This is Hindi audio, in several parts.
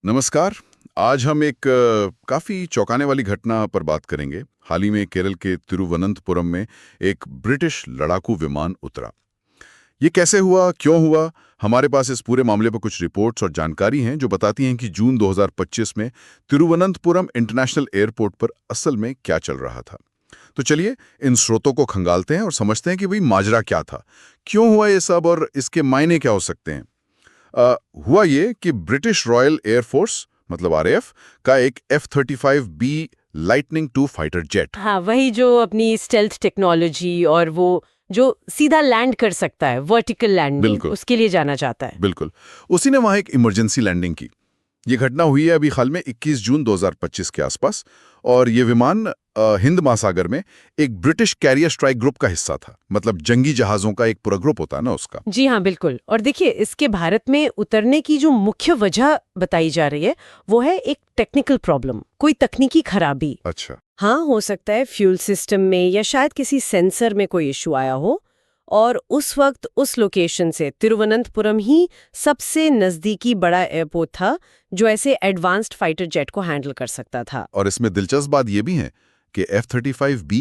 नमस्कार। आज हम एक काफ़ी चौंकाने वाली घटना पर बात करेंगे। हाल ही में केरल के तिरुवनंतपुरम में एक ब्रिटिश लड़ाकू विमान उतरा। ये कैसे हुआ, क्यों हुआ? हमारे पास इस पूरे मामले पर कुछ रिपोर्ट्स और जानकारी हैं जो बताती हैं कि जून 2025 में तिरुवनंतपुरम इंटरनेशनल एयरपोर्ट पर असल में क्या चल रहा था। तो चलिए इन स्रोतों को खंगालते हैं और समझते हैं कि भाई माजरा क्या था, क्यों हुआ ये सब और इसके मायने क्या हो सकते हैं। हुआ ये कि ब्रिटिश रॉयल एयरफोर्स मतलब आरएएफ का एक F-35B लाइटनिंग 2 फाइटर जेट। हाँ, वही जो अपनी स्टेल्थ टेक्नोलॉजी और वो जो सीधा लैंड कर सकता है, वर्टिकल लैंडिंग, बिल्कुल उसके लिए जाना चाहता है। बिल्कुल उसी ने वहां एक इमरजेंसी लैंडिंग की। ये घटना हुई है अभी हाल में 21 जून 2025 के आसपास। और ये विमान हिंद महासागर में एक ब्रिटिश कैरियर स्ट्राइक ग्रुप का हिस्सा था। मतलब जंगी जहाजों का एक पूरा ग्रुप होता है ना उसका। जी हाँ, बिल्कुल। और देखिए, इसके भारत में उतरने की जो मुख्य वजह बताई जा रही है, वो है एक टेक्निकल प्रॉब्लम, कोई तकनीकी खराबी। अच्छा। हाँ, हो सकता है फ्यूल सिस्टम में या शायद किसी सेंसर में कोई इशू आया हो। और उस वक्त उस लोकेशन से तिरुवनंतपुरम ही सबसे नजदीकी बड़ा एयरपोर्ट था जो ऐसे एडवांस्ड फाइटर जेट को हैंडल कर सकता था। और इसमें दिलचस्प बात यह भी है कि F-35B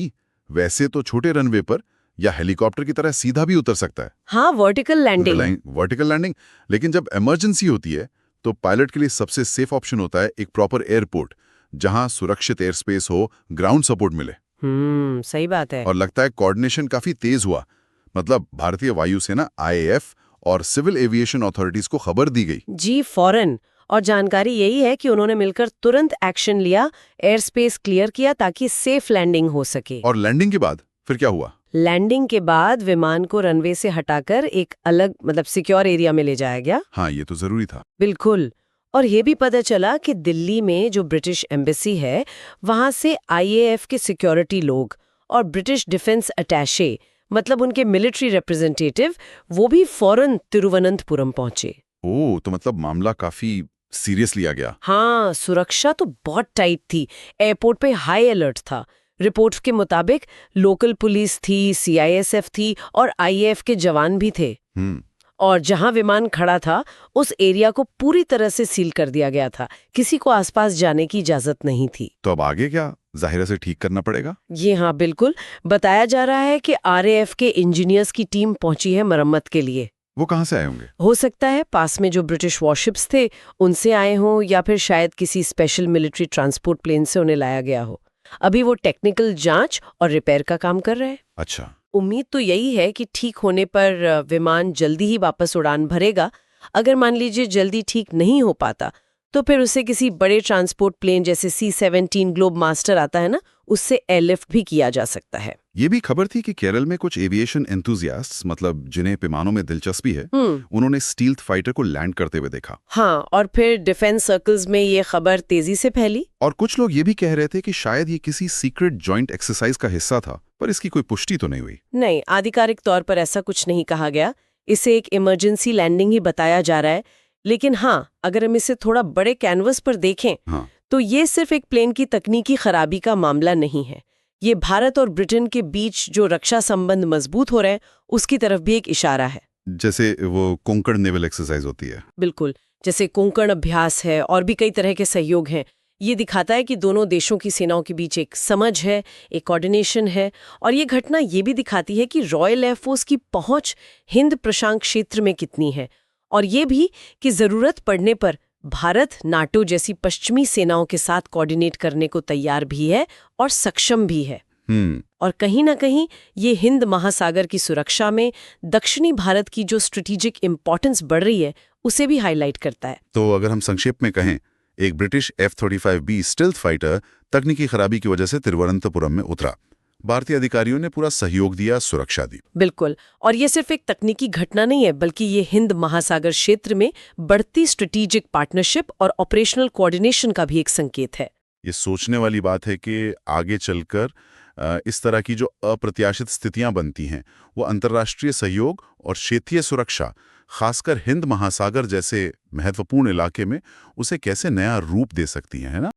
वैसे तो छोटे रनवे पर या हेलीकॉप्टर की तरह सीधा भी उतर सकता है। हाँ, वर्टिकल लैंडिंग। Vertical landing. लेकिन जब इमरजेंसी होती है तो पायलट के लिए सबसे सेफ ऑप्शन होता है एक प्रॉपर एयरपोर्ट जहां सुरक्षित एयर स्पेस हो, ग्राउंड सपोर्ट मिले। सही बात है। और लगता है कोऑर्डिनेशन काफी तेज हुआ। मतलब भारतीय वायुसेना आईएएफ और सिविल एविएशन अथॉरिटीज को खबर दी गई। जी, फौरन। और जानकारी यही है कि उन्होंने मिलकर तुरंत एक्शन लिया, एयर स्पेस क्लियर किया ताकि सेफ लैंडिंग हो सके। और लैंडिंग के बाद फिर क्या हुआ? लैंडिंग के बाद विमान को रनवे से हटाकर एक अलग मतलब सिक्योर एरिया में ले जाया गया। हाँ, ये तो जरूरी था। बिल्कुल। और ये भी पता चला कि दिल्ली में जो ब्रिटिश एम्बेसी है, वहां से आईएएफ के सिक्योरिटी लोग और ब्रिटिश डिफेंस अटैचे मतलब उनके मिलिट्री रिप्रेजेंटेटिव वो भी फौरन तिरुवनंतपुरम पहुंचे। ओह, तो मतलब मामला काफी सीरियस लिया गया। हाँ, सुरक्षा तो बहुत टाइट थी। एयरपोर्ट पे हाई अलर्ट था। रिपोर्ट के मुताबिक लोकल पुलिस थी, सीआईएसएफ थी और आईएएफ के जवान भी थे। हम्म। और जहां विमान खड़ा था उस एरिया को पूरी तरह से सील कर दिया गया था। किसी को आसपास जाने की इजाजत नहीं थी। तो अब आगे क्या? जाहिर से ठीक करना पड़ेगा। ये हाँ, बिल्कुल। बताया जा रहा है कि आरएएफ के इंजीनियर्स की टीम पहुंची है मरम्मत के लिए। वो कहाँ से आए होंगे? हो सकता है पास में जो ब्रिटिश वॉरशिप्स थे उनसे आए हों या फिर शायद किसी स्पेशल मिलिट्री ट्रांसपोर्ट प्लेन से उन्हें लाया गया हो। अभी वो टेक्निकल जांच और रिपेयर का काम कर रहे हैं। अच्छा। उम्मीद तो यही है कि ठीक होने पर विमान जल्दी ही वापस उड़ान भरेगा। अगर मान लीजिए जल्दी ठीक नहीं हो पाता तो फिर उसे किसी बड़े ट्रांसपोर्ट प्लेन जैसे C-17 ग्लोब मास्टर आता है ना, उससे एयरलिफ्ट भी किया जा सकता है। ये भी खबर थी कि केरल में कुछ एविएशन एंथुजियास्ट्स मतलब जिन्हें विमानों में दिलचस्पी है, उन्होंने स्टील्थ फाइटर को लैंड करते हुए देखा। हाँ, और फिर डिफेंस सर्कल्स में ये खबर तेजी से फैली। और कुछ लोग ये भी कह रहे थे कि शायद ये किसी सीक्रेट जॉइंट एक्सरसाइज का हिस्सा था, पर इसकी कोई पुष्टि तो नहीं हुई। नहीं, आधिकारिक तौर पर ऐसा कुछ नहीं कहा गया। इसे एक इमरजेंसी लैंडिंग ही बताया जा रहा है। लेकिन हाँ, अगर हम इसे थोड़ा बड़े कैनवस पर देखें हाँ। तो ये सिर्फ एक प्लेन की तकनीकी खराबी का मामला नहीं है। ये भारत और ब्रिटेन के बीच जो रक्षा संबंध मजबूत हो रहे हैं उसकी तरफ भी एक इशारा है। जैसे वो कोंकण नेवल एक्सरसाइज होती है। बिल्कुल, जैसे कोंकण अभ्यास है और भी कई तरह के सहयोग हैं। ये दिखाता है कि दोनों देशों की सेनाओं के बीच एक समझ है, एक कोऑर्डिनेशन है। और ये घटना ये भी दिखाती है कि रॉयल एयरफोर्स की पहुंच हिंद प्रशांत क्षेत्र में कितनी है। और ये भी कि जरूरत पड़ने पर भारत नाटो जैसी पश्चिमी सेनाओं के साथ कोऑर्डिनेट करने को तैयार भी है और सक्षम भी है। और कहीं ना कहीं ये हिंद महासागर की सुरक्षा में दक्षिणी भारत की जो स्ट्रेटेजिक इंपॉर्टेंस बढ़ रही है उसे भी हाईलाइट करता है। तो अगर हम संक्षेप में कहें, एक ब्रिटिश F-35B स्टील्थ फाइटर तकनीकी खराबी की वजह से तिरुवनंतपुरम में उतरा। भारतीय अधिकारियों ने पूरा सहयोग दिया, सुरक्षा दी। बिल्कुल। और ये सिर्फ एक तकनीकी घटना नहीं है, बल्कि ये हिंद महासागर क्षेत्र में बढ़ती स्ट्रेटेजिक पार्टनरशिप और ऑपरेशनल कोऑर्डिनेशन का भी एक संकेत है। ये सोचने वाली बात है कि आगे चलकर इस तरह की जो अप्रत्याशित स्थितियां बनती हैं, वो अंतर्राष्ट्रीय सहयोग और क्षेत्रीय सुरक्षा, खासकर हिंद महासागर जैसे महत्वपूर्ण इलाके में, उसे कैसे नया रूप दे सकती हैं, है ना?